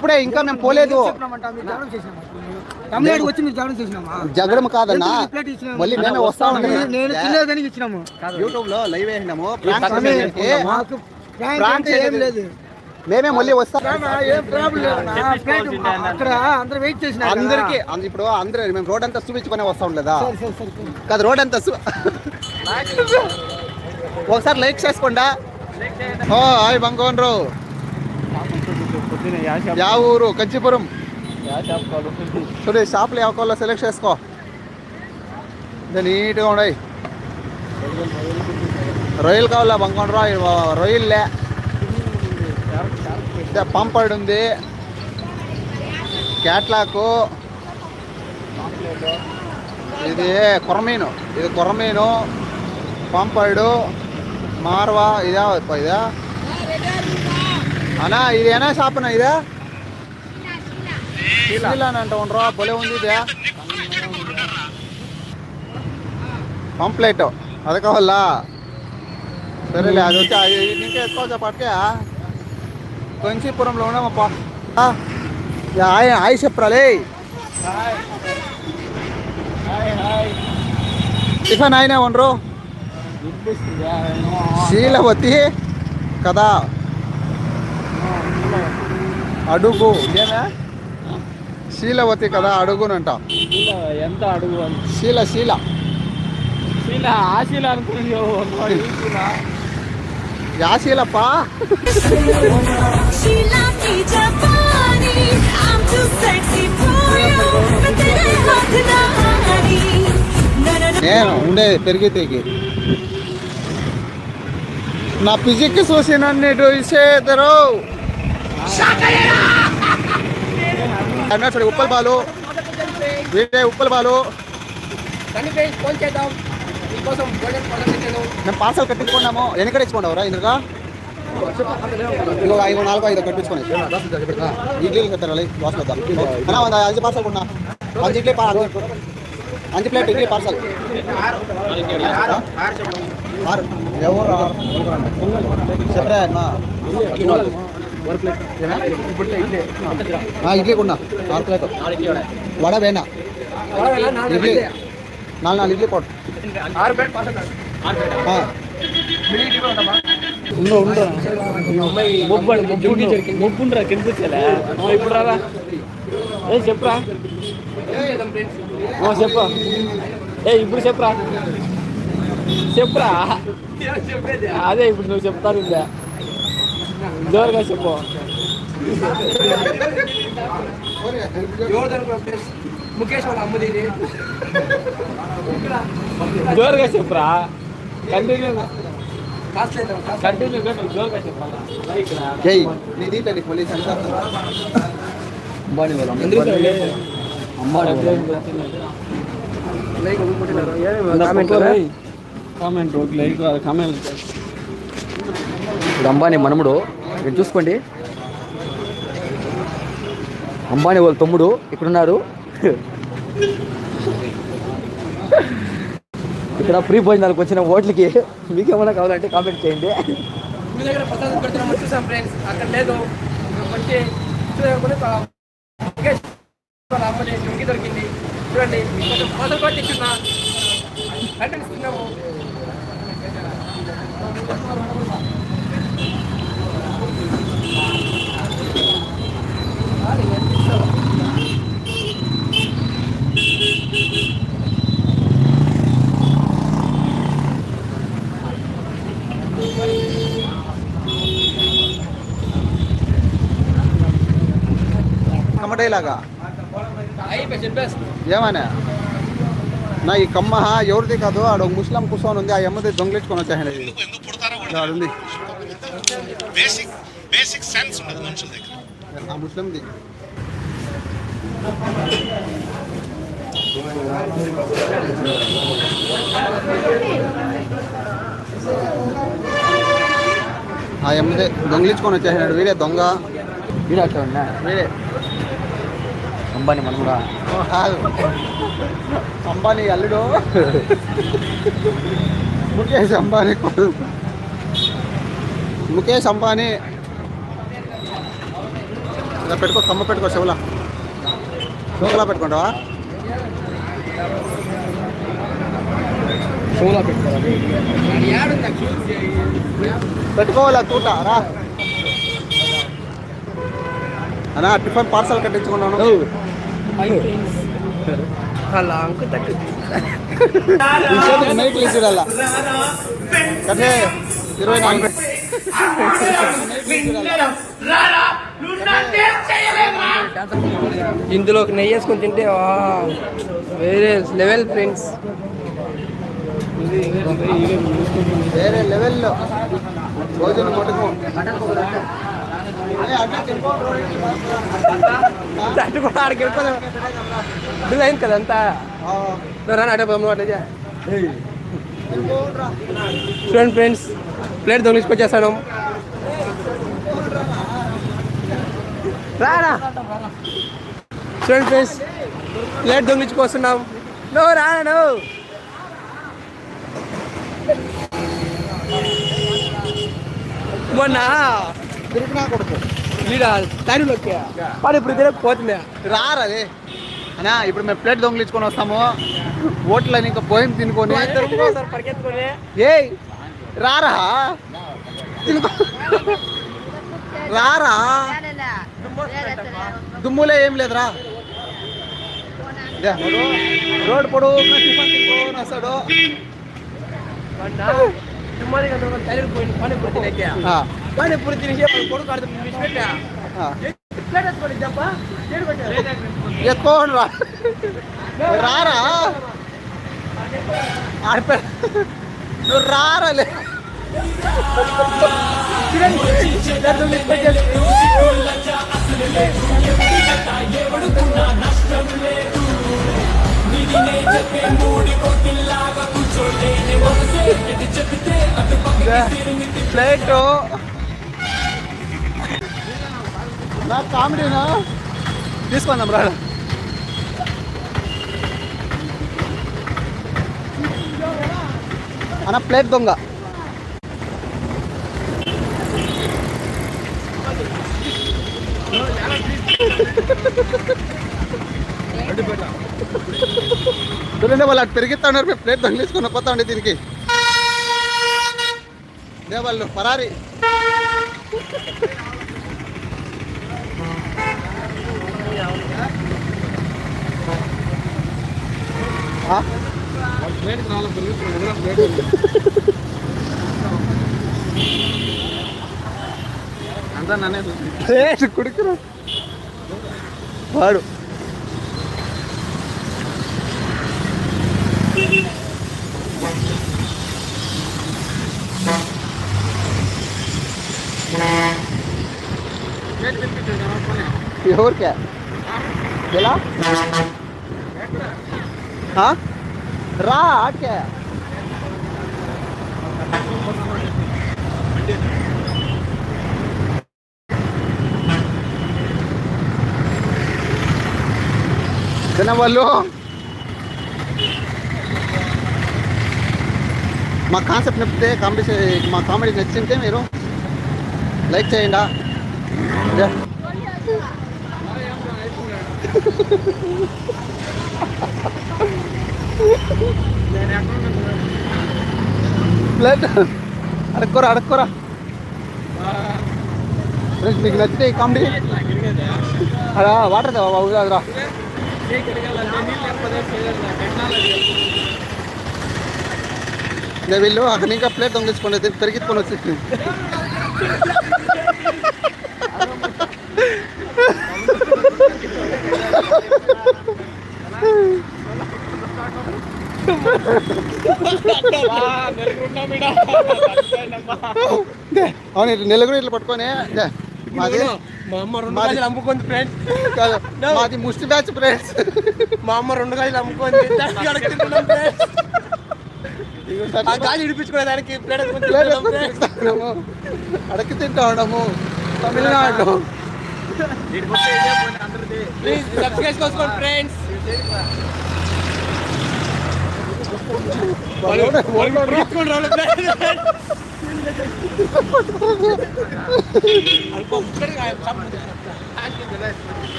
ఇప్పుడే ఇంకా మేము పోలేదు. జగడం కాదన్నా, మళ్ళీ మేమే వస్తా ఉన్నాము. యూట్యూబ్ లో లైవ్ వేసినాము, మేమే మళ్ళీ వస్తాం. అందరికి ఇప్పుడు అందరూ మేము రోడ్ అంతా చూపించుకునే వస్తా ఉండలేదా కదా? రోడ్ అంతా ఒకసారి లైక్ చేసుకోండా. హాయ్ బంగోన్రు, యా ఊరు? కంచిపురం. చూడు షాప్లో ಯಾವ కావాలో సెలెక్ట్ చేసుకో, నీట్గా ఉన్నాయి. రొయ్యలు కావాలా బంగోన్రా? రొయ్యలే. పంపర్డ్ ఉంది, క్యాట్లాకు, ఇది కొరమీను, పంపర్డు, మార్వా. ఇదా అన్నా? ఇది ఏనా షాప్ అన్నా? ఇదే అని అంట ఉండరా? బొలే ఉంది ఇదే. పంప్లెట్ అది కావాలా? సరేలే, అది వచ్చి నీకే ఎక్కువ పట్టుకే. కంచీపురంలో ఉన్నామప్పా. హాయ్ చెప్పరాలే. టిఫిన్ అయినా ఉండరు? శీలవతి కదా అడుగు, శీలవతి కదా అడుగునంట. ఎంత అడుగు? శీల యా శీలప్పా? నేను ఉండేది పెరిగితేకి నా ఫిజిక్ చూసి నన్ను ఇసేద్దరు. చూడు ఉప్పల్ బాలు, వీడే ఉప్పల్ బాలు. మేము పార్సల్ కట్టించుకున్నాము. ఎన్నికడ ఇచ్చుకున్నావురా? ఇందుగా ఇంకో 4-5 కట్టించుకోండి. ఇడ్లీ కట్టాలి వాసన అన్నా. 5 పార్సల్ కొన్నా, 5 ఇడ్లీ, 5 ప్లేట్ ఇడ్లీ పార్సల్. ఎవరు చెప్పరా? ఇడ్లీ కొన్నా 6 ప్లేట్. వడ వేనా? ఇడ్లీ 4 ఇడ్లీ పోటు. ముప్పుండ్రా కనిపించలే ఇప్పుడు రాదా? చెప్పరా? చెప్పు. ఇప్పుడు చెప్పరా? అదే ఇప్పుడు నువ్వు చెప్తాను. జోరుగా చెప్పు. జోరుగా చెప్పరా? కంటిన్యూ జోరుగా చెప్పాలి. అంబానీ మనముడు ఇక్కడ చూసుకోండి. అంబానీ వాళ్ళ తమ్ముడు ఇక్కడున్నారు. ఇక్కడ ఫ్రీ భోజనాలకు వచ్చిన ఓట్లకి మీకేమైనా కావాలంటే కామెంట్ చేయండి. మీ దగ్గర ప్రసాదం పెడుతున్నాం చూసాం ఫ్రెండ్స్, అక్కడ లేదు దొరికింది. చూడండి కొంచెం పాటు ఇచ్చిన కంటెంట్ ఇస్తున్నాము. కమ్మటేలాగా ఏమన్నా నా ఈ కమ్మ ఎవరిది కాదు, ఆడ ఒక ముస్లిం కూర్చొని ఉంది. ఆ అమ్మది దొంగలించుకొని వచ్చాయండి. ఆ ముస్లింది ఆ అమ్మది దొంగలించుకొని వచ్చేసినాడు. వీడే దొంగ. వీడే అంబానీ మనం కూడా అంబానీ అల్లుడు ముఖేష్ అంబానీ. ముఖేష్ అంబానీ ఇలా పెట్టుకో, కమ్మ పెట్టుకో, చెవులా చెవులా పెట్టుకుంటావా? పెట్టుకోవాలా తూట రా అన్నా. Tiffin parcel కట్టించుకున్నాను. నైట్ చూడాలా కట్టే 24 ఇందులో నెయ్యి వేసుకొని తింటే వేరే లెవెల్ ఫ్రెండ్స్. వేరే లెవెల్లో భోజనం మటుకు కూడా ఆడికి వెళ్ళిపోదు అయింది కదా అంతా. రాని అటే పోదాం అట్లా చూడండి ఫ్రెండ్స్, ప్లేట్ దొంగిలించుకొచ్చేస్తాను. రానా చూడండి ఫ్రెండ్స్, ప్లేట్ దొంగిలించుకొస్తున్నాం. నువ్వు రానా నువ్వు మొన్న తిరిగినా కొడుకు టైంలోకి వాడు ఇప్పుడు తిరగకపోతుందా? రారదే అన్నా. ఇప్పుడు మేము ప్లేట్ దొంగిలించుకొని వస్తాము, ఓట్లని ఇంకా పోయి తినుకొని పరిగెత్తుకొని ఏ రారా తినుకో రారా. దుమ్ములే ఏం లేదురా. రోడ్ పొడవు టిఫిన్ తినుకొని వస్తాడు. పానీపూరి తినేసి కొడుకు ఎత్తుకోండి రా రారా ఆడిపో నువ్వు రారాలే. ప్లేట్ నా కామెడీనా తీసుకుందాం రా. అన్న ప్లేట్ దొంగ చూడండి, వాళ్ళు అటు పెరిగిస్తా ఉన్నారు. మేము ప్లేట్ దొంగిలించుకున్న పోతా ఉండే దీనికి. వాళ్ళు పరారి. అంతా నన్నే కుడుకురా వాడు. ఎవరికి ఎలా రా ఆటకే వాళ్ళు. మా కాన్సెప్ట్ నచ్చితే మా కామెడీ నచ్చింటే మీరు లైక్ చేయండి. ప్లేట్ అడక్కోరా ఫ్రెండ్స్, మీకు నచ్చితే ఈ కామెడీ అలా వాటర్ కాదురా. వీళ్ళు అక్కడ ఇంకా ప్లేట్ దొంగిలించుకోండి, పెరిగించుకొని వచ్చి అవును. నెలగురు ఇట్లా పట్టుకొని అమ్ముకుంది ఫ్రెండ్స్. మాది ముష్టి బ్యాచ్ ఫ్రెండ్స్. మా అమ్మ 2 గాజులు అమ్ముకుంది. గాజు ఇడిపించుకునేదానికి అడక్కి తింటా ఉన్నాము తమిళనాడు. ప్లీజ్ సబ్స్క్రైబ్ చేసుకోండి ఫ్రెండ్స్.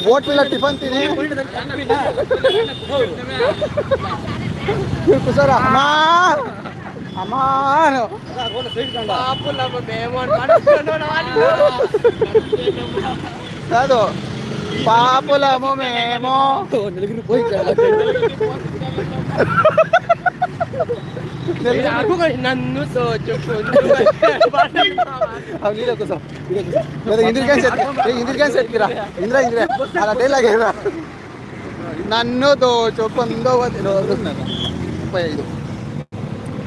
హోటల్లో టిఫిన్ తిని కూర్చోరా అమ్మా అమ్మా కాదు పాపులము మేము నన్ను నన్ను దోచుకుందో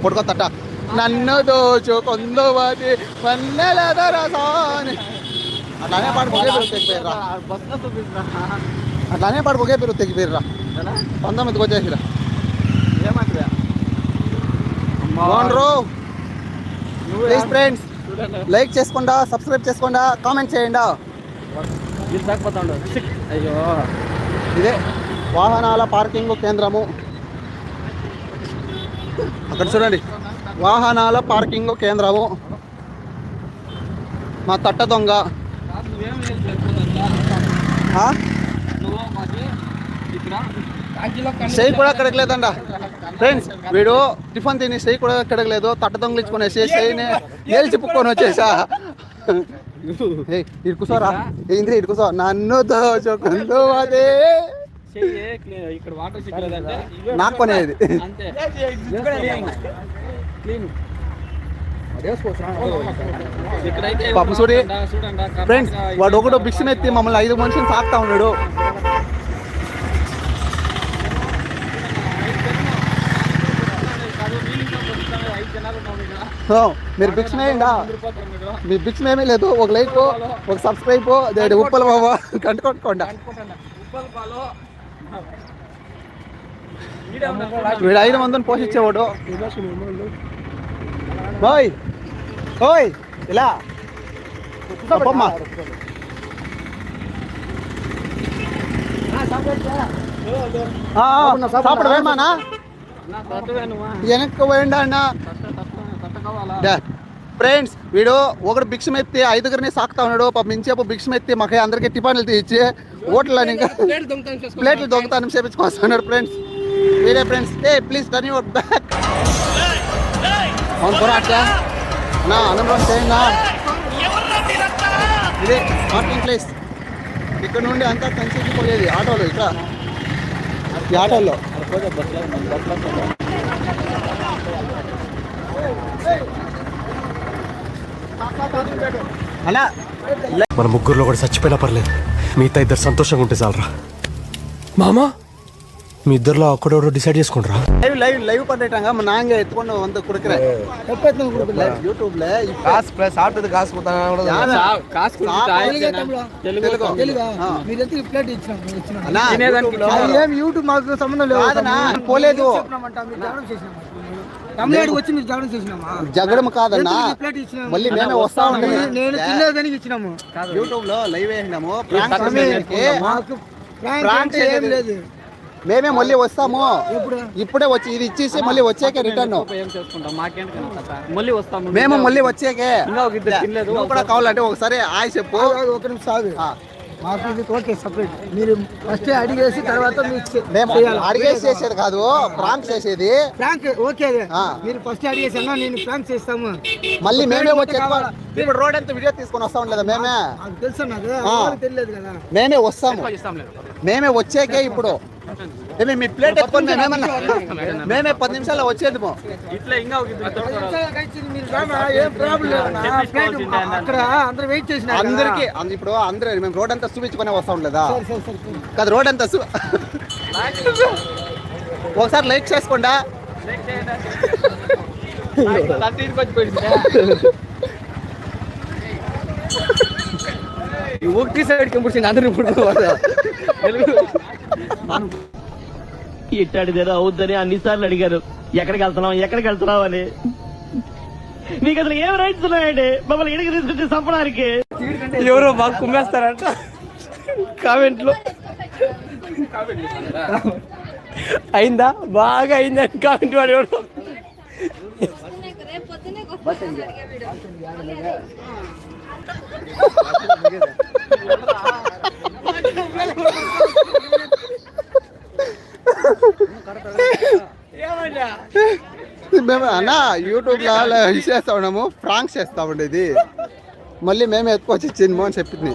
పొడుకొత్తట నన్ను దోచుకుందోవది పన్నెల రసాని అట్లానే పాడు పొగే పేరు తెగిపోయారా అట్లానే పాడు పొగే పేరు తెగిపోయారా 19కి వచ్చేసిరా బాగుండ్రు ప్లీజ్ ఫ్రెండ్స్ లైక్ చేసుకోండా సబ్స్క్రైబ్ చేసుకోండా కామెంట్ చేయండా అయ్యో ఇదే వాహనాల పార్కింగ్ కేంద్రము అక్కడ చూడండి వాహనాల పార్కింగ్ కేంద్రము మా తట్ట దొంగ స్టేయి కూడా కడగలేదండ ఫ్రెండ్స్ వీడు టిఫిన్ తిని స్టేయి కూడా కడగలేదు తట్ట దొంగలించుకునేసి స్టేయిని ఏల్చి పుక్కొని వచ్చేసా ఇటు కూర్చోరా ఏంద్రి ఇటు కూర్చో నన్ను దోచుకుందో అదే ఇక్కడ వాటర్ నాకు కొనేది పాపం చూడి ఫ్రెండ్స్ వాడు ఒకడు భిక్షను ఎత్తి మమ్మల్ని 5 మనుషులు సాగుతా ఉన్నాడు. మీరు భిక్షణ వేయండా మీ భిక్షణ ఏమీ లేదు ఒక లైక్ ఒక సబ్స్క్రైబ్ ఉప్పల బాబా కంటుకొట్టుకోండి వీడు 5 మందిని పోషించేవాడు ఓయ్ ఓయ్ ఇలా అమ్మా సాపడ వేమానా వెనక్కి పోయిండా అన్న ఫ్రెండ్స్ వీడు ఒకడు భిక్షం ఎత్తి 5గురిని సాకుతా ఉన్నాడు పాప మించేపు భిక్షం ఎత్తి మాకు అందరికి టిఫాన్లు తీసి ఓట్లని ఇంకా ప్లేట్లు దొంగతనం చేపించుకొస్తున్నాడు ఫ్రెండ్స్ వీడే friends A please turn your back అవును పోరాటా నా అనుభవం చేయండి ఇదే పార్కింగ్ ప్లేస్ ఇక్కడ నుండి అంతా కంచికి పోయేది ఆటోలో ఇక్కడ ఈ ఆటోలో అలా మన ముగ్గురులో కూడా చచ్చిపోయినా పర్లేదు మిగతా 2 సంతోషంగా ఉంటే చాలరా మామా మీ ఇద్దరులో ఒక్కడోడు డిసైడ్ చేసుకుంటారా லைவ் பண்ணிட்டாங்க நாங்க எத்துக்கொண்டு வந்து கொடுக்குறேன் யூடியூப்ல காசு பிளஸ் சாப்பிட்டது காசு கொடுத்தாங்க காசு తెలుగు మీరు ఎంత ప్లేట్ ఇచ్చినా ఏం యూట్యూబ్ మాకు సంబంధం లేదు పోలేదు తమిళనాడు వచ్చి మీరు జగడం చేసినామా జగడం కాదన్నా మళ్ళీ మేమే వస్తామండి నేను తినలేదని ఇచ్చినాము యూట్యూబ్ లో లైవ్ వేసినాము ప్రాంక్ ఏం లేదు మేమే మళ్ళీ వస్తాము ఇప్పుడే వచ్చి ఇది ఇచ్చేసి మళ్ళీ వచ్చాకే రిటర్న్ మేము మళ్ళీ వచ్చాకే నువ్వు కూడా కావాలంటే ఒకసారి హాయ్ చెప్పు ఒక నిమిషం మాకు ఇది ఓకే సపరేట్ మీరు ఫస్ట్ అడిగేసి తర్వాత మేము అడిగేసి చేసేది కాదు ప్రాంక్ చేసేది ప్రాంక్ ఓకే మీరు ఫస్ట్ అడిగేసి అన్నా నేను ప్రాంక్ చేస్తాము మళ్ళీ మేమే వచ్చి ఇప్పుడు రోడ్ అంతా వీడియో తీసుకొని వస్తాం లేదా మేమే తెలుసు నాకు తెలియదు కదా మేమే వస్తాము మేమే వచ్చాకే ఇప్పుడు మీ ప్లేట్ ఎత్తుకొని మేమే 10 నిమిషాల్లో వచ్చేది అందరికి ఇప్పుడు అందరూ మేము రోడ్ అంతా చూపించుకునే వస్తాం లేదా కదా రోడ్ అంతా ఒకసారి లైక్ చేసుకోండా ఒకటి సైడ్ కంపిస్తుంది అందరూ ఇట్టాడిదేదో అవుద్దని అన్నిసార్లు అడిగారు ఎక్కడికి వెళ్తున్నావు అని నీకు అసలు ఏం రైట్స్ ఉన్నాయండి మమ్మల్ని ఇడికి తీసుకొచ్చి చంపడానికి ఎవరో బాగా కుమ్మేస్తారంట కామెంట్లో అయిందా బాగా అయిందని కామెంట్ వాడు మేము అన్న యూట్యూబ్లో చేస్తా ఉన్నాము, ఫ్రాంక్స్ చేస్తా ఉండేది, మళ్ళీ మేమే ఎత్తుకొచ్చి ఇచ్చింది అని చెప్పింది.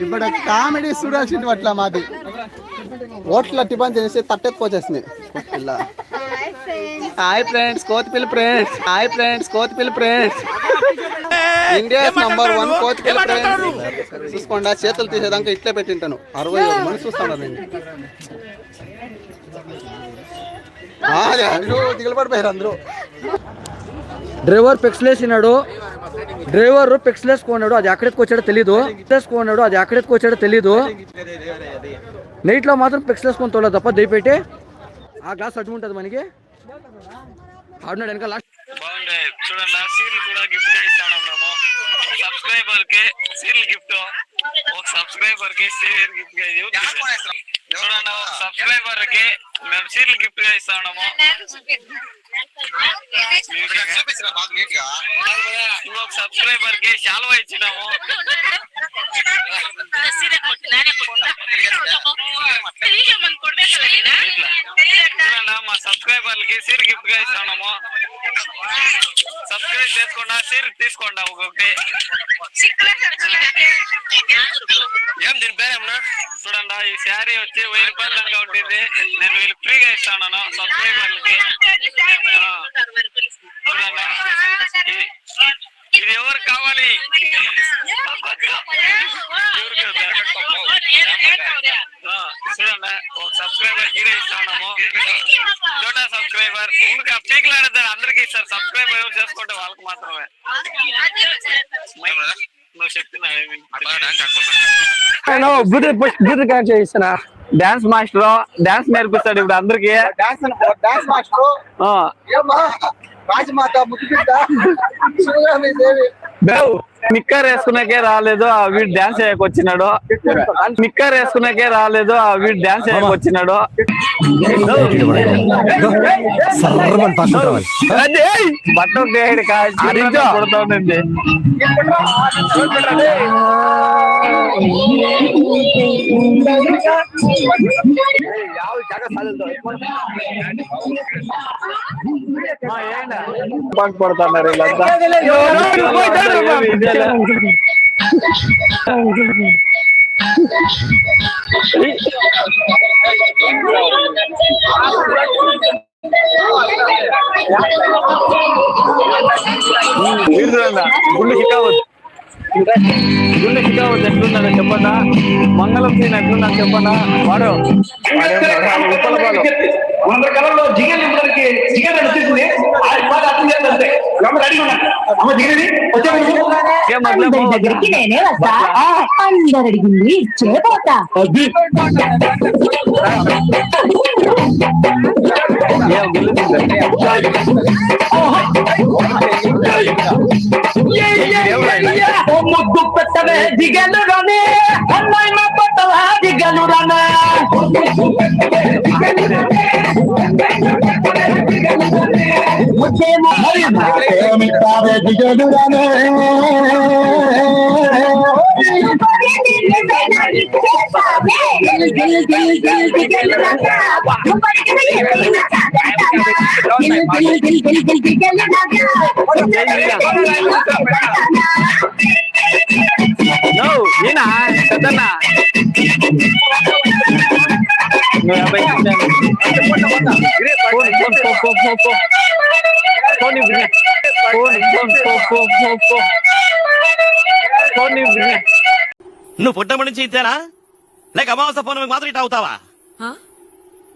ఇప్పుడు కామెడీ చూడాల్సింది అట్లా మాది. ఓట్ల టిఫన్ చేసి తట్టెత్తుకొచ్చేసింది. హాయ్ ఫ్రెండ్స్, కోతిపిల్ల ఫ్రెండ్స్. హాయ్ ఫ్రెండ్స్, కోతిపిల్ల ఫ్రెండ్స్. ఇండియా నంబర్ 1 కోతిపిల్ల ఫ్రెండ్స్. చూసుకోండి, చేతులు తీసేదాకా ఇట్లే పెట్టింటాను. 60 మంది చూస్తున్నారు. నేను దిగులు పడిపోయారు అందరూ. డ్రైవర్ పెక్స్లేసినాడు, డ్రైవర్ పెక్స్లేసుకున్నాడు, అది ఎక్కడెత్తుకొచ్చాడో తెలీదు. నైట్లో మాత్రం పెక్స్లేసుకొని తోలేదు తప్ప దయపెట్టి ఆ గ్లాస్ అడ్డు ఉంటుంది మనకి. ఆడున్నాడు వెనక లాస్ట్ బాగుండే చూడండి. సీల్ కూడా గిఫ్ట్ ఇస్తాను మేము సబ్స్క్రైబర్ కి. సీల్ గిఫ్ట్ ఒక సబ్స్క్రైబర్ కి సీల్ గిఫ్ట్ గా చూడండి. ఒక సబ్స్క్రైబర్ కి మేము సీల్ గిఫ్ట్ గా ఇస్తాము. ఇంకొక సబ్స్క్రైబర్ కి శాలువా ఇచ్చినాము. మా సబ్స్క్రైబర్లకి సీర్ గిఫ్ట్ గా ఇస్తాము. సబ్స్క్రైబ్ చేసుకోండి, సీర్ తీసుకోండి ఒక్కొక్కటి. ఏం దీని పేరేమన్నా చూడండి. ఈ శారీ వచ్చి 1000 రూపాయలు దాకా ఉంటుంది. నేను వీళ్ళు ఫ్రీగా ఇస్తాను సబ్స్క్రైబర్లకి. చూడండి, ఇది ఎవరు కావాలి? చూడండి, ఒక సబ్స్క్రైబర్ గీడే ఇస్తాము. చోటా సబ్స్క్రైబర్ ఇంకా పీకులాడతారు అందరికి ఇస్తారు. సబ్స్క్రైబర్ ఎవరు చేసుకుంటే వాళ్ళకి మాత్రమే. నువ్వు చెప్తున్నా చేయిస్తున్నా. డాన్స్ మాస్టర్ డాన్స్ నేర్పిస్తాడు ఇప్పుడు అందరికి. డాన్స్ మాస్టర్ రాజమాత నిక్కర్ వేసుకున్నాకే రాలేదు, వీడు డాన్స్ చేయకొచ్చినాడు. నిక్కర్ వేసుకున్నాకే రాలేదు, వీడు డాన్స్ చేయకొచ్చినాడు. బట్టం కొడుతుంది. పడుతున్నారు వీళ్ళంతా. గుండె చిక్కావద్దు, ఎట్లున్నాడు చెప్పన్నా. మంగళం సీన్ ఎట్లున్నాడు చెప్పన్నా. వాడు ఉప్పల బాలు దగ్గరికి నేనే వస్తా, అందరు అడిగింది చేయబోతా. ముద్దు పెట్టవే దిగలు రానే, అమ్మాయి మా పట్టవా దిగలు రానా. దిగలు రానే ఈయన పెద్దన్నా నువ్వు పుట్టమని నుంచి ఇచ్చానా లేక అమావాస పౌర్ణమికి మాత్రం ఇట్లా అవుతావా?